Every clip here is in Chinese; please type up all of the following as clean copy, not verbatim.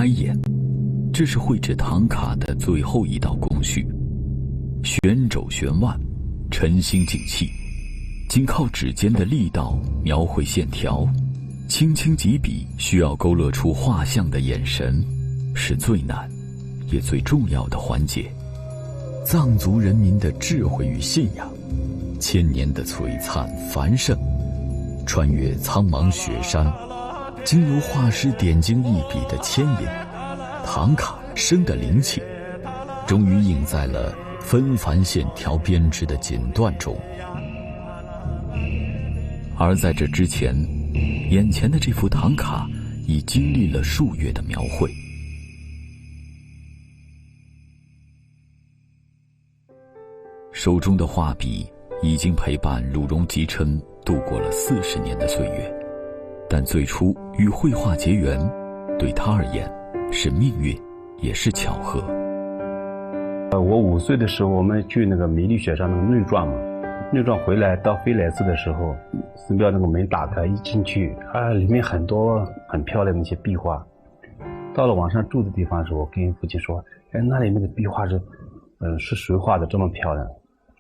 开眼，这是绘制唐卡的最后一道工序。旋肘旋腕，沉心静气，仅靠指尖的力道描绘线条，轻轻几笔需要勾勒出画像的眼神，是最难也最重要的环节。藏族人民的智慧与信仰，千年的璀璨繁盛，穿越苍茫雪山，经由画师点睛一笔的牵引，唐卡生的灵气，终于印在了纷繁线条编织的锦缎中。而在这之前，眼前的这幅唐卡已经历了数月的描绘。手中的画笔已经陪伴鲁荣吉琛度过了40年的岁月，但最初与绘画结缘，对他而言是命运，也是巧合。我5岁的时候，我们去那个弥勒雪山那个内转嘛，内转回来到飞来寺的时候，寺庙那个门打开，一进去里面很多很漂亮的一些壁画。到了晚上住的地方的时候，我跟父亲说，那里那个壁画是谁画的这么漂亮？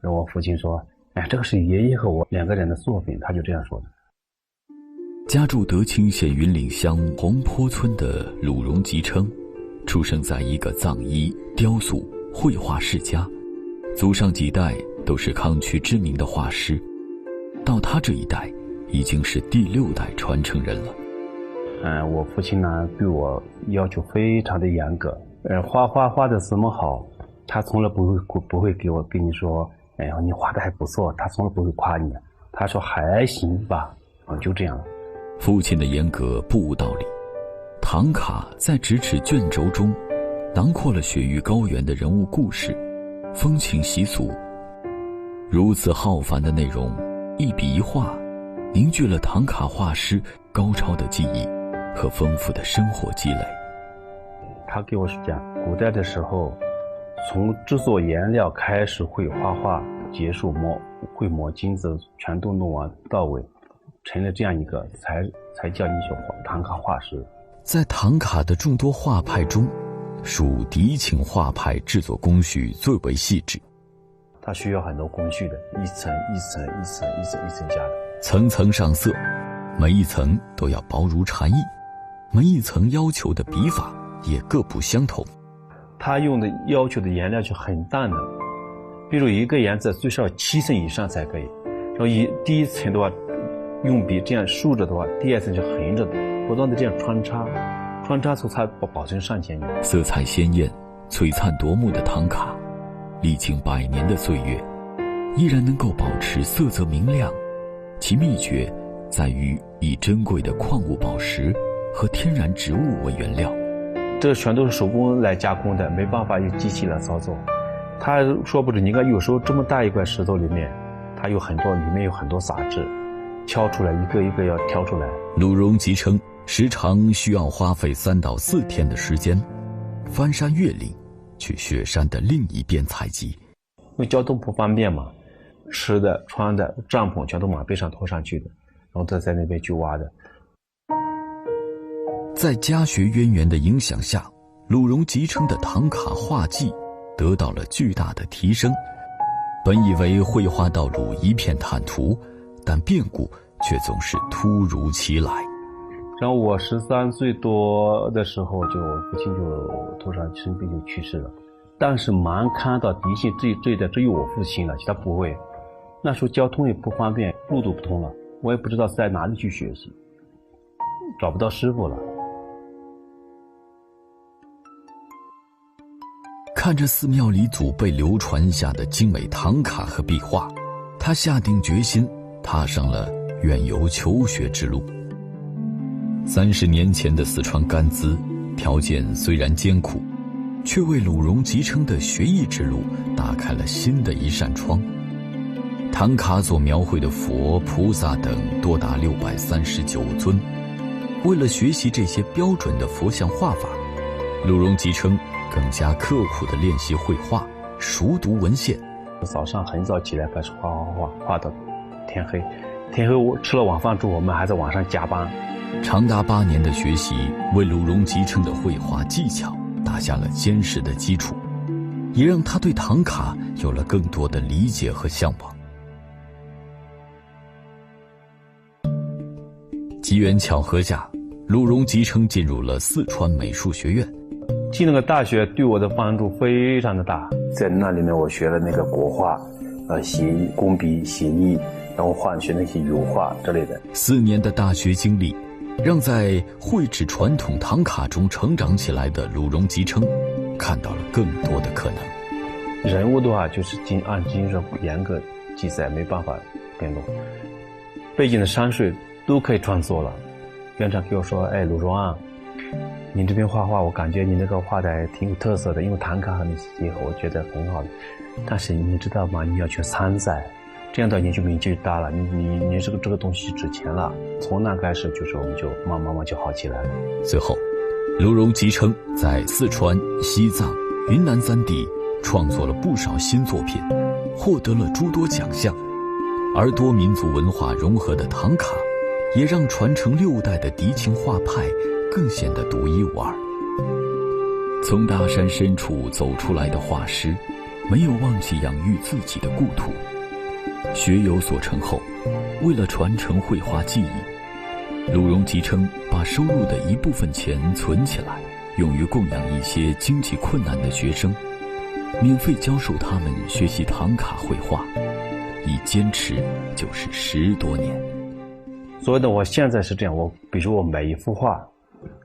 然后我父亲说，这个是爷爷和我2个人的作品，他就这样说的。家住德清县云岭乡红坡村的鲁荣吉琛，出生在一个藏医、雕塑、绘画世家，祖上几代都是康区知名的画师，到他这一代已经是第6代传承人了。我父亲呢对我要求非常的严格，画的怎么好，他从来不会跟你说，你画的还不错，他从来不会夸你，他说还行吧，就这样。父亲的严格不无道理，唐卡在咫尺卷轴中囊括了雪域高原的人物故事、风情习俗。如此浩繁的内容，一笔一画，凝聚了唐卡画师高超的技艺和丰富的生活积累。他给我讲，古代的时候，从制作颜料开始会画画，结束会磨金子，全都弄完到位，成了这样一个才叫你说唐卡画师。在唐卡的众多画派中，属狄青画派制作工序最为细致，它需要很多工序的，一层一层一层一层一层加的，层层上色，每一层都要薄如蝉翼，每一层要求的笔法也各不相同。他用的要求的颜料就很淡的，比如一个颜色最少7层以上才可以，然后第一层的话用笔这样竖着的话，第2层就横着的，不断的这样穿插出才保存上前面。色彩鲜艳、璀璨夺目的唐卡，历经100年的岁月，依然能够保持色泽明亮。其秘诀在于以珍贵的矿物宝石和天然植物为原料。这全都是手工来加工的，没办法用机器来操作。他说不准，你看有时候这么大一块石头里面，它里面有很多杂质，挑出来一个一个要挑出来。鲁荣吉琛时常需要花费3到4天的时间，翻山越岭，去雪山的另一边采集。因为交通不方便嘛，吃的、穿的、帐篷全都往背上拖上去的，然后再在那边去挖的。在家学渊源的影响下，鲁荣吉琛的唐卡画技得到了巨大的提升。本以为绘画道路一片坦途，但变故却总是突如其来。然后我13岁多的时候，我父亲就突然生病就去世了。但是蛮看到嫡系这一代只有我父亲了，其他不会。那时候交通也不方便，路都不通了，我也不知道在哪里去学习，找不到师傅了。看着寺庙里祖辈流传下的精美唐卡和壁画，他下定决心踏上了远游求学之路。30年前的四川甘孜，条件虽然艰苦，却为鲁荣吉琛的学艺之路打开了新的一扇窗。唐卡所描绘的佛、菩萨等多达639尊。为了学习这些标准的佛像画法，鲁荣吉琛更加刻苦地练习绘画，熟读文献。早上很早起来开始画到天黑。天黑我吃了晚饭之后，我们还在晚上加班，长达8年的学习，为鲁荣吉称的绘画技巧打下了坚实的基础，也让他对唐卡有了更多的理解和向往。机缘巧合下，鲁荣吉称进入了四川美术学院。进那个大学对我的帮助非常的大，在那里面我学了那个国画，写工笔、写意，然后学那些油画之类的。4年的大学经历，让在绘制传统唐卡中成长起来的鲁荣吉称看到了更多的可能。人物的话就是按经上严格记载，没办法变动。背景的山水都可以创作了。院长给我说：“哎，鲁荣啊，你这边画画，我感觉你那个画的挺有特色的，因为唐卡和你结合，我觉得很好的。但是你知道吗？你要去参赛，这样的你就名气大了，你这个东西值钱了。从那开始，就是我们就慢慢就好起来了。”随后，鲁荣吉称在四川、西藏、云南3地创作了不少新作品，获得了诸多奖项。而多民族文化融合的唐卡，也让传承6代的狄青画派更显得独一无二。从大山深处走出来的画师，没有忘记养育自己的故土。学有所成后，为了传承绘画技艺，鲁荣吉称把收入的一部分钱存起来，用于供养一些经济困难的学生，免费教授他们学习唐卡绘画，一坚持就是10多年。所以的我现在是这样，比如说我买一幅画，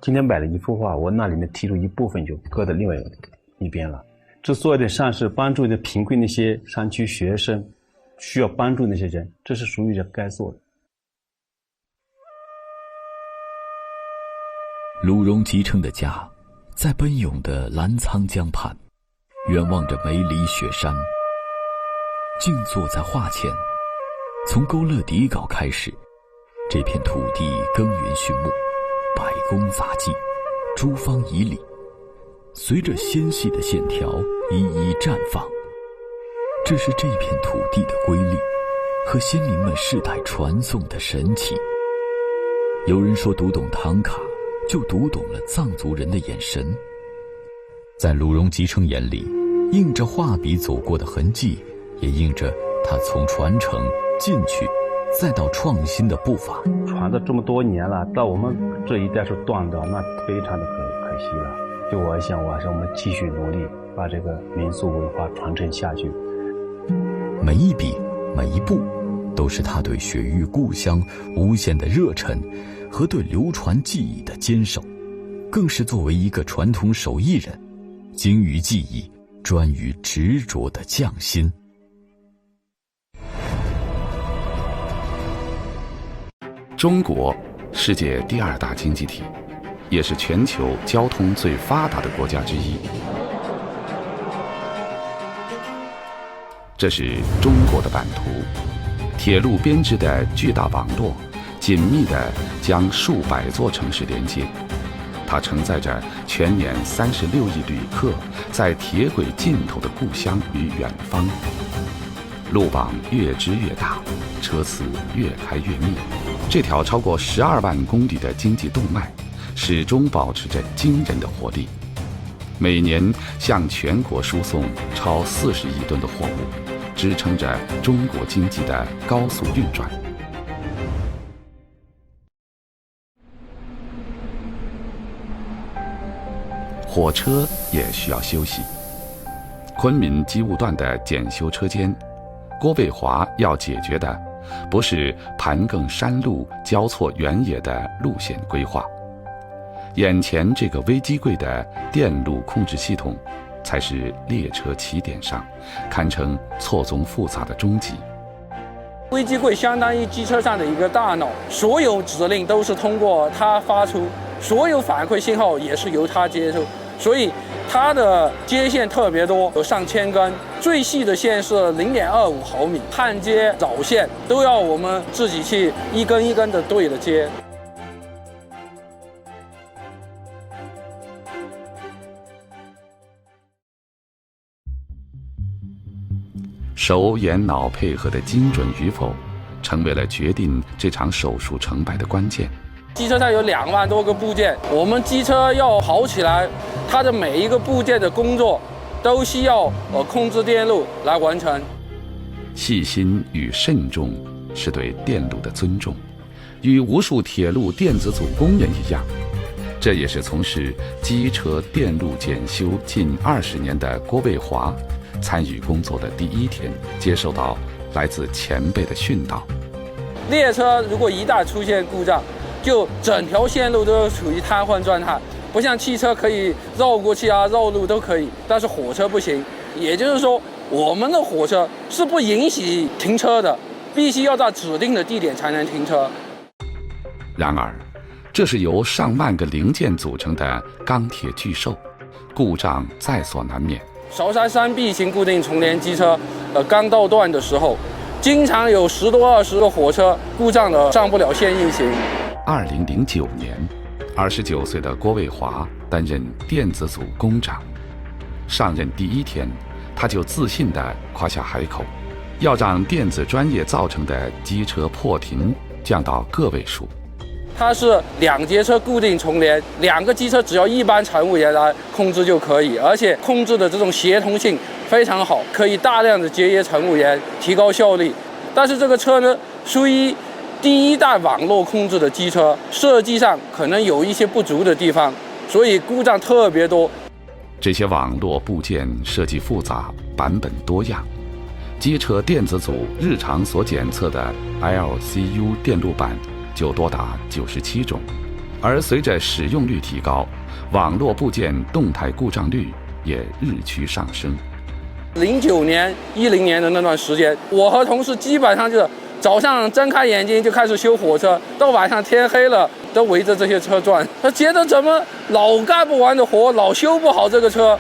今天买了一幅画，我那里面提出一部分就搁在另外一边了。这做一点善事，帮助的贫困那些山区学生，需要帮助那些人，这是属于人该做的。鲁荣吉称的家在奔涌的澜沧江畔，远望着梅里雪山，静坐在画前。从勾勒底稿开始，这片土地耕耘畜牧，百工杂技，诸方以礼，随着纤细的线条一一绽放。这是这片土地的瑰丽和先民们世代传颂的神奇。有人说读懂唐卡就读懂了藏族人的眼神。在鲁荣吉称眼里，印着画笔走过的痕迹，也印着他从传承进取再到创新的步伐。传了这么多年了，到我们这一代是断掉，那非常的可惜了。就我想我们继续努力，把这个民俗文化传承下去。每一笔每一步，都是他对雪域故乡无限的热忱和对流传技艺的坚守，更是作为一个传统手艺人，精于技艺，专于执着的匠心。中国，世界第2大经济体，也是全球交通最发达的国家之一。这是中国的版图，铁路编织的巨大网络，紧密地将数百座城市连接。它承载着全年36亿旅客在铁轨尽头的故乡与远方。路网越织越大，车次越开越密，这条超过12万公里的经济动脉始终保持着惊人的活力，每年向全国输送超40亿吨的货物，支撑着中国经济的高速运转。火车也需要休息。昆明机务段的检修车间，郭卫华要解决的不是盘庚山路交错原野的路线规划，眼前这个微机柜的电路控制系统，才是列车起点上堪称错综复杂的终极。微机柜相当于机车上的一个大脑，所有指令都是通过它发出，所有反馈信号也是由它接收，所以它的接线特别多，有上千根，最细的线是0.25毫米，焊接、绕线都要我们自己去一根一根的对着接。手眼脑配合的精准与否，成为了决定这场手术成败的关键。机车上有2万多个部件，我们机车要好起来，它的每一个部件的工作都需要控制电路来完成。细心与慎重是对电路的尊重，与无数铁路电子组工人一样。这也是从事机车电路检修近20年的郭卫华，参与工作的第一天，接受到来自前辈的训导。列车如果一旦出现故障，就整条线路都处于瘫痪状态，不像汽车可以绕过去啊、绕路都可以，但是火车不行。也就是说，我们的火车是不允许停车的，必须要在指定的地点才能停车。然而，这是由上万个零件组成的钢铁巨兽，故障在所难免。韶山3B 型固定重联机车，刚到段的时候，经常有10多20个火车故障的上不了线运行。2009年，29岁的郭卫华担任电子组工长。上任第一天，他就自信地夸下海口，要让电子专业造成的机车破停降到个位数。它是2节车固定重联，2个机车只要一班乘务员来控制就可以，而且控制的这种协同性非常好，可以大量的节约乘务员，提高效率。但是这个车呢，属于第1代网络控制的机车，设计上可能有一些不足的地方，所以故障特别多。这些网络部件设计复杂，版本多样，机车电子组日常所检测的 LCU 电路板就多达97种，而随着使用率提高，网络部件动态故障率也日趋上升。09年、10年的那段时间，我和同事基本上就是早上睁开眼睛就开始修火车，到晚上天黑了都围着这些车转。他觉得怎么老干不完的活，老修不好这个车。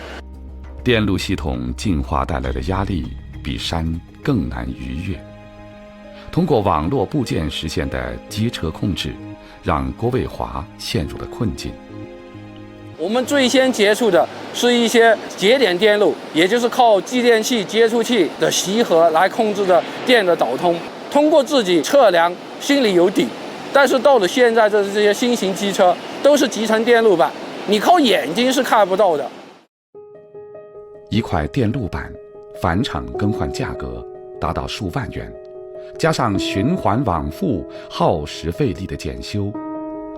电路系统进化带来的压力比山更难逾越。通过网络部件实现的机车控制，让郭卫华陷入了困境。我们最先接触的是一些节点电路，也就是靠继电器、接触器的习核来控制的电的导通。通过自己测量，心里有底。但是到了现在这些新型机车都是集成电路板，你靠眼睛是看不到的。一块电路板，返厂更换价格达到数万元，加上循环往复、耗时费力的检修，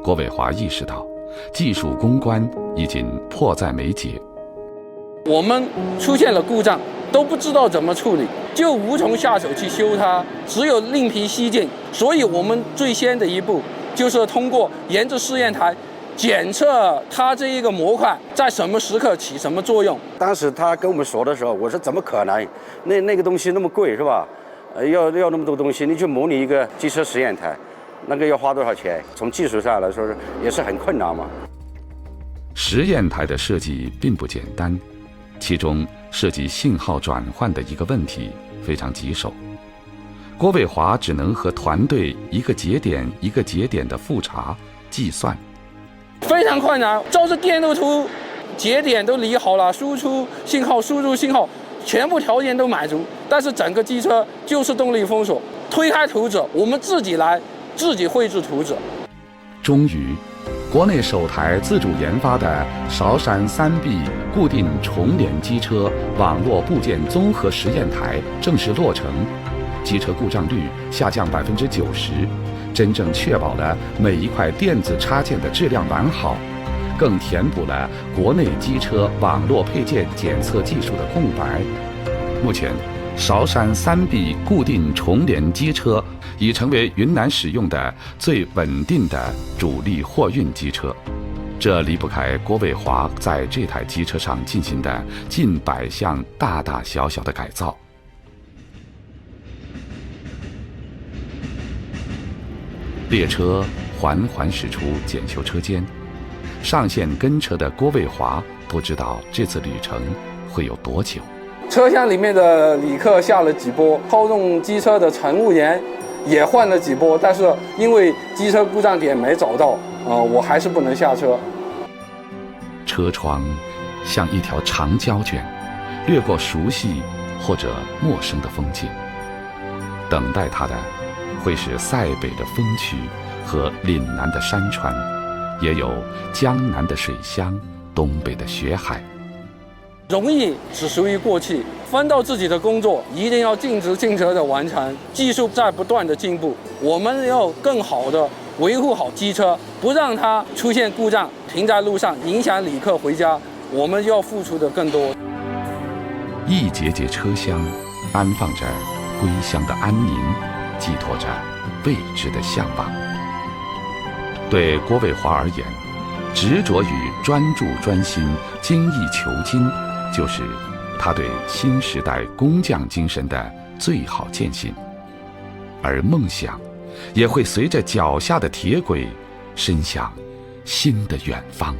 郭卫华意识到，技术攻关已经迫在眉睫。我们出现了故障，都不知道怎么处理，就无从下手去修它，只有另辟蹊径。所以我们最先的一步就是通过沿着试验台检测它这一个模块在什么时刻起什么作用。当时他跟我们说的时候，我说怎么可能？那个东西那么贵是吧？要那么多东西，你去模拟一个机车实验台，那个要花多少钱？从技术上来说也是很困难嘛。实验台的设计并不简单，其中涉及信号转换的一个问题非常棘手。郭卫华只能和团队一个节点一个节点的复查计算，非常困难。照着电路图，节点都理好了，输出信号、输入信号，全部条件都满足，但是整个机车就是动力封锁。推开图纸，我们自己来，自己绘制图纸。终于，国内首台自主研发的韶山3B 固定重联机车网络部件综合实验台正式落成，机车故障率下降90%，真正确保了每一块电子插件的质量完好，更填补了国内机车网络配件检测技术的空白。目前，韶山3B 固定重联机车已成为云南使用的最稳定的主力货运机车，这离不开郭卫华在这台机车上进行的近100项大大小小的改造。列车缓缓驶出检修车间，上线跟车的郭卫华不知道这次旅程会有多久。车厢里面的旅客下了几波，操纵机车的乘务员也换了几波，但是因为机车故障点没找到，我还是不能下车。车窗像一条长胶卷，掠过熟悉或者陌生的风景，等待它的会是塞北的风区和岭南的山川，也有江南的水乡、东北的雪海。容易只属于过去，分到自己的工作一定要尽职尽责地完成。技术在不断的进步，我们要更好的维护好机车，不让它出现故障，停在路上影响旅客回家。我们要付出的更多。一节节车厢安放着归乡的安宁，寄托着未知的向往。对郭卫华而言，执着与专注专心、精益求精，就是他对新时代工匠精神的最好践行。而梦想也会随着脚下的铁轨伸向新的远方。